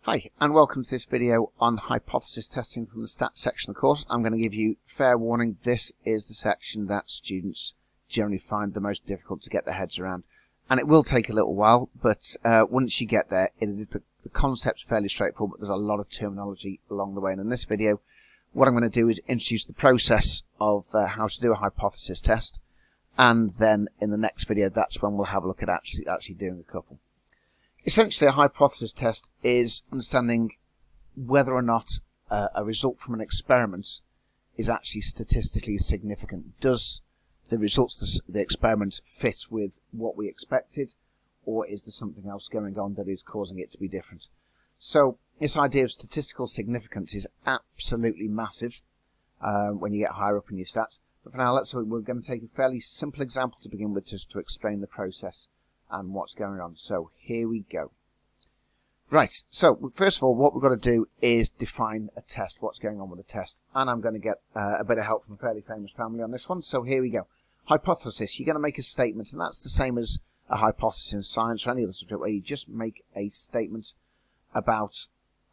Hi, and welcome to this video on hypothesis testing from the stats section of the course. I'm going to give you fair warning, this is the section that students generally find the most difficult to get their heads around. And it will take a little while, but once you get there, the concept's fairly straightforward, but there's a lot of terminology along the way. And in this video, what I'm going to do is introduce the process of how to do a hypothesis test. And then in the next video, that's when we'll have a look at actually doing a couple. Essentially, a hypothesis test is understanding whether or not a result from an experiment is actually statistically significant. Does the results of the experiment fit with what we expected, or is there something else going on that is causing it to be different? So this idea of statistical significance is absolutely massive when you get higher up in your stats. But for now, we're going to take a fairly simple example to begin with, just to explain the process and what's going on. So here we go. Right, so first of all, what we've got to do is define a test, what's going on with the test. And I'm going to get a bit of help from a fairly famous family on this one. So here we go. Hypothesis, you're going to make a statement, and that's the same as a hypothesis in science or any other subject, where you just make a statement about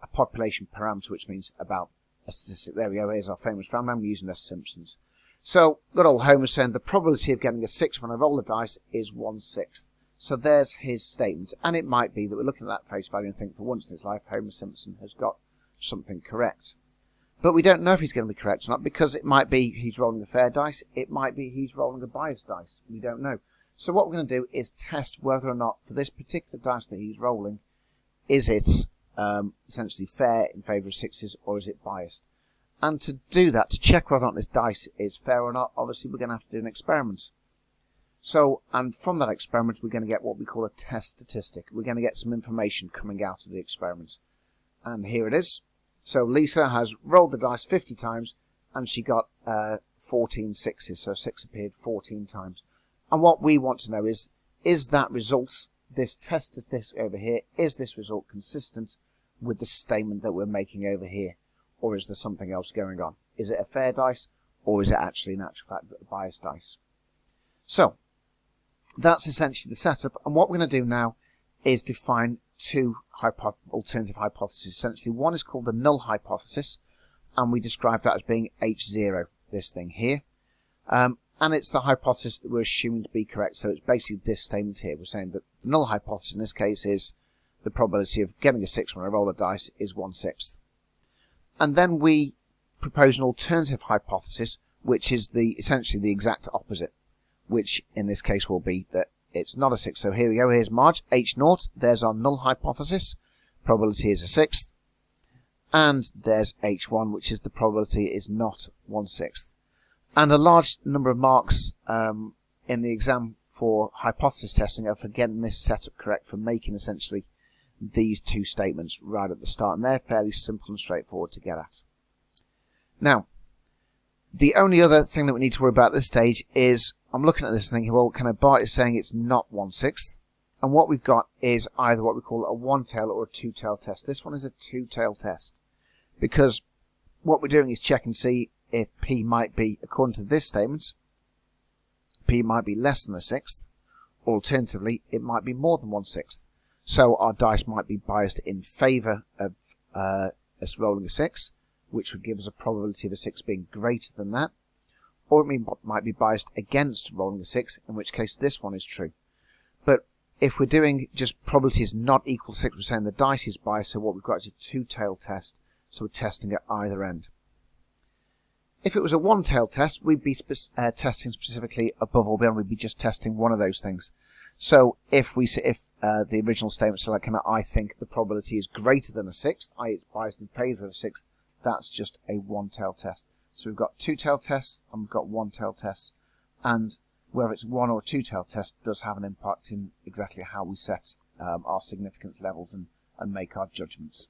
a population parameter, which means about a statistic. There we go, here's our famous family. I'm using the Simpsons. So, good old Homer saying the probability of getting a 6 when I roll the dice is 1/6. So there's his statement, and it might be that we're looking at that face value and think, for once in his life, Homer Simpson has got something correct. But we don't know if he's going to be correct or not, because it might be he's rolling a fair dice, it might be he's rolling a biased dice. We don't know. So what we're going to do is test whether or not, for this particular dice that he's rolling, is it essentially fair in favour of 6s, or is it biased? And to do that, to check whether or not this dice is fair or not, obviously we're going to have to do an experiment. So, and from that experiment, we're going to get what we call a test statistic. We're going to get some information coming out of the experiment. And here it is. So Lisa has rolled the dice 50 times, and she got 14 6s, so 6 appeared 14 times. And what we want to know is that result, this test statistic over here, is this result consistent with the statement that we're making over here? Or is there something else going on? Is it a fair dice, or is it actually, in actual fact, a biased dice? So, that's essentially the setup, and what we're going to do now is define two alternative hypotheses. Essentially, one is called the null hypothesis, and we describe that as being H0, this thing here. And it's the hypothesis that we're assuming to be correct, so it's basically this statement here. We're saying that the null hypothesis in this case is the probability of getting a 6 when I roll the dice is 1/6. And then we propose an alternative hypothesis, which is essentially the exact opposite, which in this case will be that it's not a 6. So here we go, here's Marge, H0, there's our null hypothesis, probability is a 6th, and there's H1, which is the probability is not 1/6. And a large number of marks in the exam for hypothesis testing are for getting this setup correct, for making essentially these two statements right at the start, and they're fairly simple and straightforward to get at. Now, the only other thing that we need to worry about at this stage is, I'm looking at this and thinking, well, kind of Bart is saying it's not 1/6, and what we've got is either what we call a one-tail or a two-tail test. This one is a two-tail test, because what we're doing is checking to see if P might be, according to this statement, P might be less than a 6th, or alternatively, it might be more than 1/6. So our dice might be biased in favour of us rolling a 6, which would give us a probability of a 6 being greater than that. Or it might be biased against rolling a 6, in which case this one is true. But if we're doing just probability is not equal to 6, we're saying the dice is biased, so what we've got is a two-tail test, so we're testing at either end. If it was a one-tail test, we'd be testing specifically above or beyond, we'd be just testing one of those things. So if the original statement said, like, I think the probability is greater than a 6th, i.e. it's biased in favour of a 6th, that's just a one-tail test. So we've got two-tail tests and we've got one-tail tests, and whether it's one or two-tail test does have an impact in exactly how we set our significance levels and make our judgments.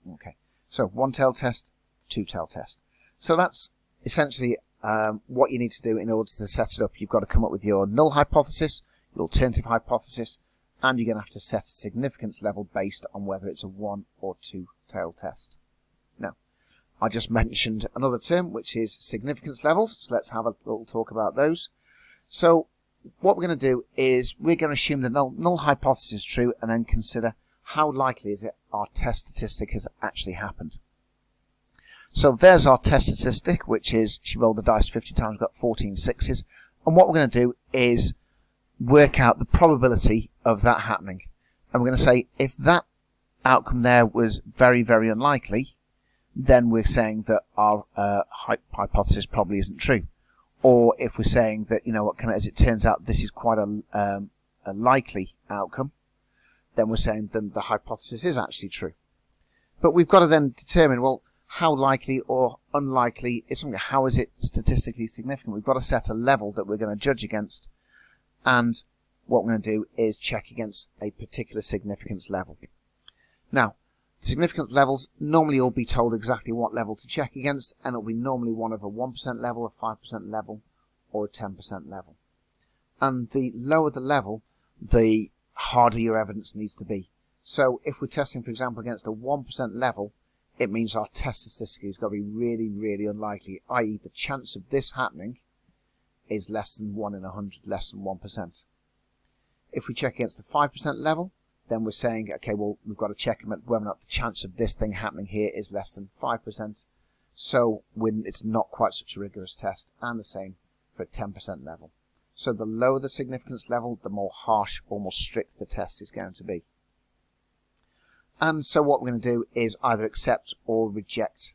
Okay, so one-tail test, two-tail test. So that's essentially what you need to do in order to set it up. You've got to come up with your null hypothesis, your alternative hypothesis, and you're going to have to set a significance level based on whether it's a one or two-tail test. Now, I just mentioned another term, which is significance levels, so let's have a little talk about those. So what we're going to do is we're going to assume the null hypothesis is true, and then consider how likely is it our test statistic has actually happened. So there's our test statistic, which is she rolled the dice 50 times, got 14 sixes. And what we're going to do is work out the probability of that happening. And we're going to say if that outcome there was very, very unlikely, then we're saying that our hypothesis probably isn't true. Or if we're saying that, as it turns out, this is quite a likely outcome, then we're saying then the hypothesis is actually true. But we've got to then determine, well, how likely or unlikely is something? How is it statistically significant? We've got to set a level that we're going to judge against, and what we're going to do is check against a particular significance level. Now, significance levels normally you'll be told exactly what level to check against, and it'll be normally one of a 1% level, a 5% level, or a 10% level. And the lower the level, the harder your evidence needs to be. So if we're testing, for example, against a 1% level, it means our test statistic has got to be really, really unlikely, i.e. the chance of this happening is less than 1 in 100, less than 1%. If we check against the 5% level, then we're saying, okay, well, we've got to check whether or not the chance of this thing happening here is less than 5%. So it's not quite such a rigorous test, and the same for a 10% level. So the lower the significance level, the more harsh or more strict the test is going to be. And so what we're going to do is either accept or reject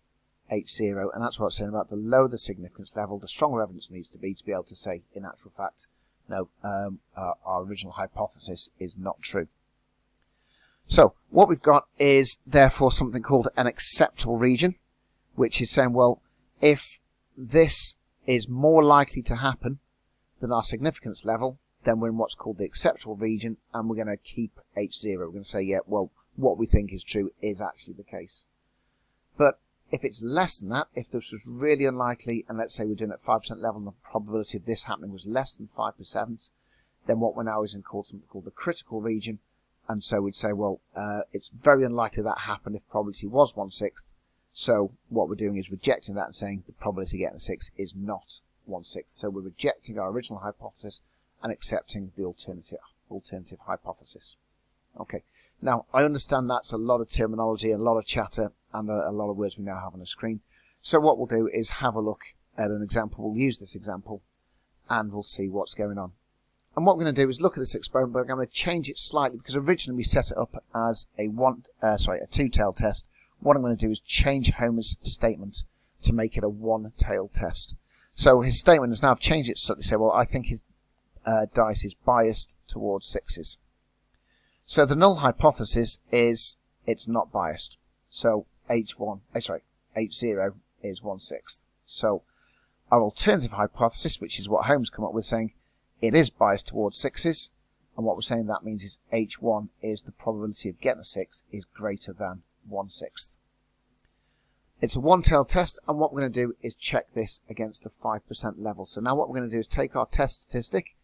H0, and that's what I'm saying about the lower the significance level, the stronger evidence needs to be able to say, in actual fact, no, our original hypothesis is not true. So what we've got is therefore something called an acceptable region, which is saying, well, if this is more likely to happen than our significance level, then we're in what's called the acceptable region, and we're going to keep H0. We're going to say, yeah, well, what we think is true is actually the case. But if it's less than that, if this was really unlikely, and let's say we're doing it at 5% level and the probability of this happening was less than 5%, then what we're now is in something called the critical region. And so we'd say, well, it's very unlikely that happened if probability was 1/6. So what we're doing is rejecting that and saying the probability of getting a 6 is not 1/6. So we're rejecting our original hypothesis and accepting the alternative hypothesis. Okay. Now, I understand that's a lot of terminology, a lot of chatter, and a lot of words we now have on the screen. So what we'll do is have a look at an example. We'll use this example, and we'll see what's going on. And what we're going to do is look at this experiment, but I'm going to change it slightly because originally we set it up as a two-tailed test. What I'm going to do is change Homer's statement to make it a one-tailed test. So his statement is now I've changed it to say, well, I think his dice is biased towards 6s. So the null hypothesis is it's not biased. So H0 is 1/6. So our alternative hypothesis, which is what Holmes come up with, saying it is biased towards 6s, and what we're saying that means is H1 is the probability of getting a 6 is greater than 1/6. It's a one-tailed test, and what we're going to do is check this against the 5% level. So now what we're going to do is take our test statistic,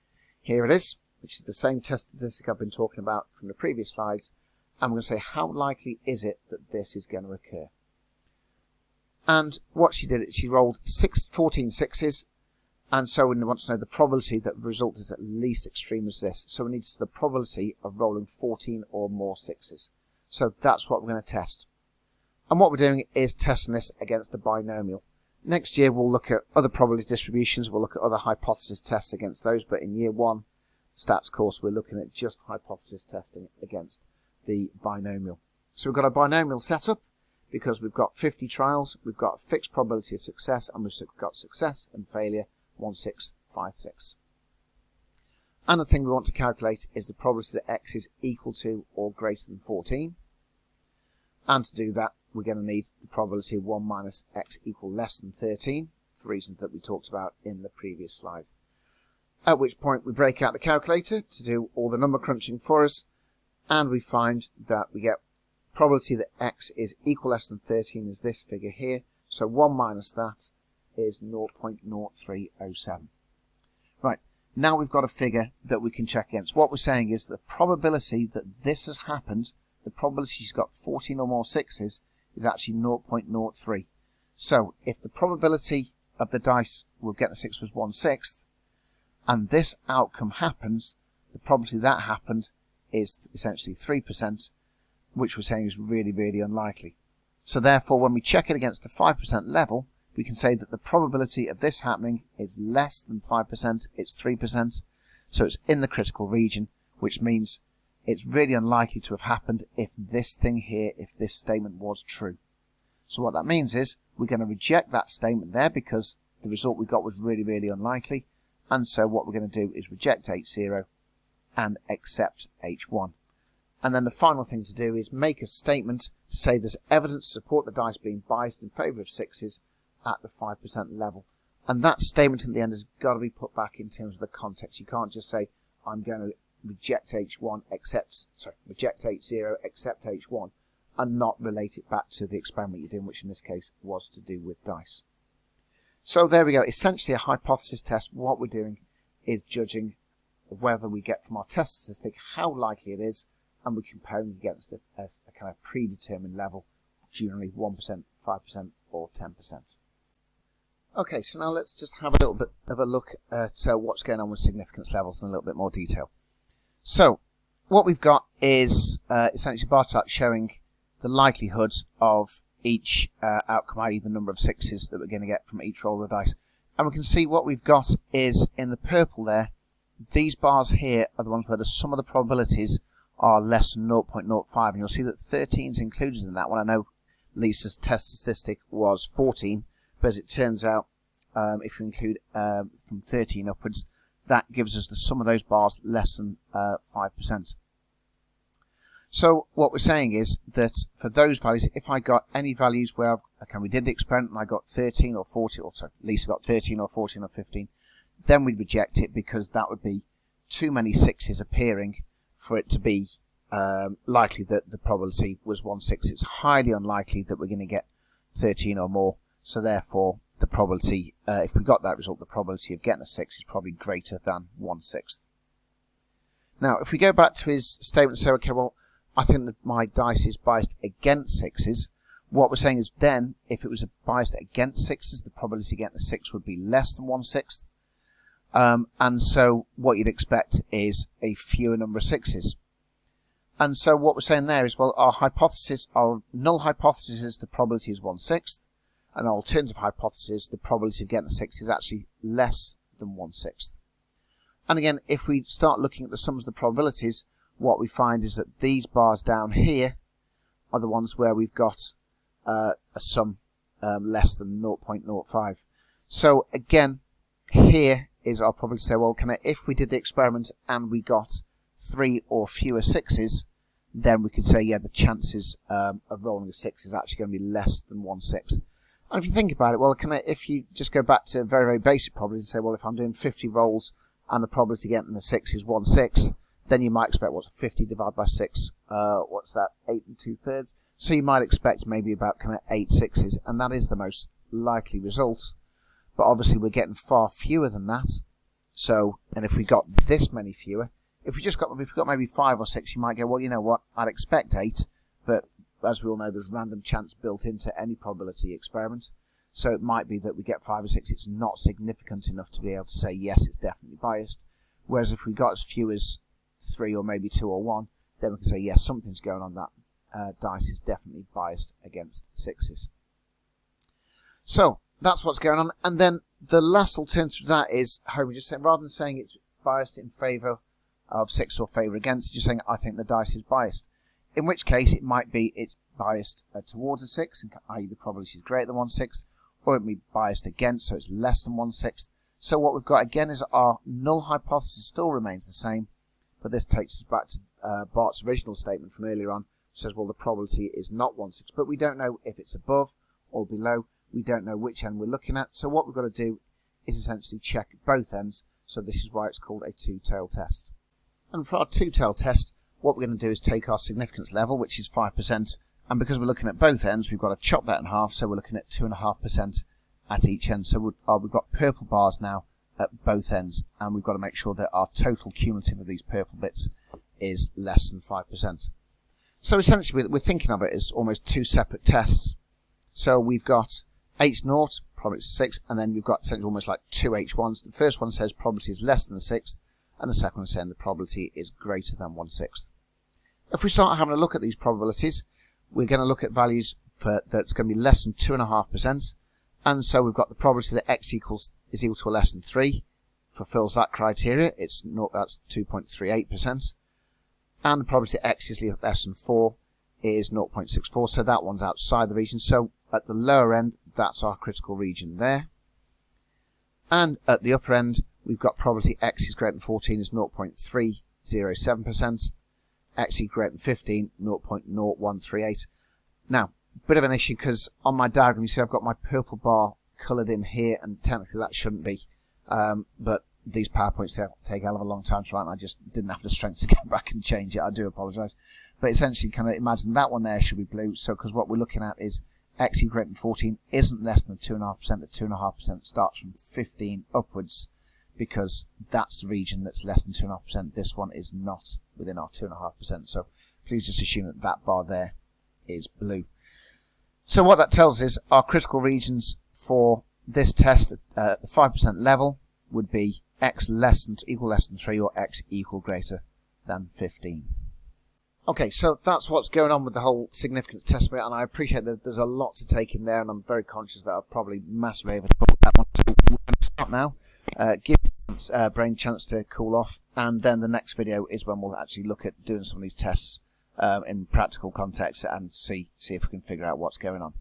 here it is, which is the same test statistic I've been talking about from the previous slides, and we're going to say how likely is it that this is going to occur. And what she did is she rolled 14 6s, and so we want to know the probability that the result is at least extreme as this. So we need the probability of rolling 14 or more 6s. So that's what we're going to test. And what we're doing is testing this against the binomial. Next year we'll look at other probability distributions, we'll look at other hypothesis tests against those, but in year 1 stats course we're looking at just hypothesis testing against the binomial. So we've got a binomial setup because we've got 50 trials, we've got a fixed probability of success, and we've got success and failure 1/6, 5/6. And the thing we want to calculate is the probability that x is equal to or greater than 14. And to do that, we're going to need the probability of 1 minus x equal less than 13, for reasons that we talked about in the previous slide. At which point we break out the calculator to do all the number crunching for us, and we find that we get probability that x is equal less than 13 is this figure here, so 1 minus that is 0.0307. Right, now we've got a figure that we can check against. What we're saying is the probability that this has happened, the probability she's got 14 or more 6s, is actually 0.03. So if the probability of the dice we'll get the 6 was 1/6, and this outcome happens, the probability that happened is essentially 3%, which we're saying is really, really unlikely. So therefore, when we check it against the 5% level, we can say that the probability of this happening is less than 5%, it's 3%, so it's in the critical region, which means it's really unlikely to have happened if this thing here, if this statement was true. So what that means is we're going to reject that statement there because the result we got was really, really unlikely, and so what we're going to do is reject H0 and accept H1. And then the final thing to do is make a statement to say there's evidence to support the dice being biased in favour of 6s at the 5% level. And that statement at the end has got to be put back in terms of the context. You can't just say, I'm going to reject H0, accept H1, and not relate it back to the experiment you're doing, which in this case was to do with dice. So there we go. Essentially a hypothesis test. What we're doing is judging whether we get from our test statistic how likely it is, and we're comparing against a kind of predetermined level, generally 1%, 5%, or 10%. Okay, so now let's just have a little bit of a look at what's going on with significance levels in a little bit more detail. So, what we've got is essentially a bar chart showing the likelihood of each outcome, i.e. the number of 6s that we're going to get from each roll of the dice. And we can see what we've got is in the purple there, these bars here are the ones where the sum of the probabilities are less than 0.05, and you'll see that 13 is included in that one. I know Lisa's test statistic was 14, but as it turns out, if you include from 13 upwards, that gives us the sum of those bars less than 5%. So what we're saying is that for those values, if I got any values where we did the experiment and I got 13 or 14, or sorry, Lisa got 13 or 14 or 15, then we'd reject it because that would be too many 6s appearing for it to be likely that the probability was 1/6. It's highly unlikely that we're going to get 13 or more. So therefore, the probability, if we got that result, the probability of getting a 6 is probably greater than 1/6. Now, if we go back to his statement and say, okay, well, I think that my dice is biased against 6s, what we're saying is then, if it was biased against 6s, the probability of getting a 6 would be less than 1/6. And so what you'd expect is a fewer number of 6s. And so what we're saying there is, well, our null hypothesis is the probability is 1/6. An alternative hypothesis, the probability of getting a 6 is actually less than 1/6. And again, if we start looking at the sums of the probabilities, what we find is that these bars down here are the ones where we've got a sum less than 0.05. So again, here is our probability to say, well, if we did the experiment and we got 3 or fewer 6s, then we could say, yeah, the chances of rolling a 6 is actually going to be less than 1/6. And if you think about it, well, if you just go back to very, very basic probability and say, well, if I'm doing 50 rolls and the probability of getting the 6 is 1/6, then you might expect, what's 50 divided by 6? What's that? 8 2/3. So you might expect maybe about 8 6s, and that is the most likely result. But obviously we're getting far fewer than that. So, and if we got this many fewer, if we got maybe 5 or 6, you might go, well, you know what? I'd expect 8, but as we all know, there's random chance built into any probability experiment. So it might be that we get 5 or 6. It's not significant enough to be able to say, yes, it's definitely biased. Whereas if we got as few as 3 or maybe 2 or 1, then we can say, yes, something's going on. That dice is definitely biased against 6s. So that's what's going on. And then the last alternative to that is how we just say, rather than saying it's biased in favour of 6 or favour against, just saying, I think the dice is biased. In which case, it might be it's biased towards a 6, i.e. the probability is greater than 1/6, or it may be biased against, so it's less than 1/6. So what we've got again is our null hypothesis still remains the same, but this takes us back to Bart's original statement from earlier on, which says, well, the probability is not 1/6, but we don't know if it's above or below. We don't know which end we're looking at, so what we've got to do is essentially check both ends, so this is why it's called a two-tailed test. And for our two-tailed test, what we're going to do is take our significance level, which is 5%, and because we're looking at both ends, we've got to chop that in half, so we're looking at 2.5% at each end. So we've got purple bars now at both ends, and we've got to make sure that our total cumulative of these purple bits is less than 5%. So essentially, we're thinking of it as almost two separate tests. So we've got H0, probability is 6, and then we've got essentially almost like two H1s. The first one says probability is less than the 6th, and the second one is saying the probability is greater than 1/6. If we start having a look at these probabilities, we're going to look at values that's going to be less than 2.5%. And so we've got the probability that x is equal to or less than 3. Fulfills that criteria. That's 2.38%. And the probability that x is less than 4 is 0.64. So that one's outside the region. So at the lower end, that's our critical region there. And at the upper end, we've got probability x is greater than 14 is 0.307%. X is greater than 15, 0.0138. Now, bit of an issue because on my diagram you see I've got my purple bar coloured in here, and technically that shouldn't be. But these PowerPoints take a hell of a long time to write, and I just didn't have the strength to get back and change it. I do apologise. But essentially, kind of imagine that one there should be blue. So, because what we're looking at is x is greater than 14 isn't less than 2.5%. The 2.5% starts from 15 upwards, because that's the region that's less than 2.5%. This one is not within our 2.5%. So please just assume that that bar there is blue. So what that tells us is our critical regions for this test at the 5% level would be x equal less than 3 or x equal greater than 15. Okay, so that's what's going on with the whole significance test bit, and I appreciate that there's a lot to take in there, and I'm very conscious that I'll probably massively overtalk that one. So we're going to stop now, give brain a chance to cool off, and then the next video is when we'll actually look at doing some of these tests in practical context and see if we can figure out what's going on.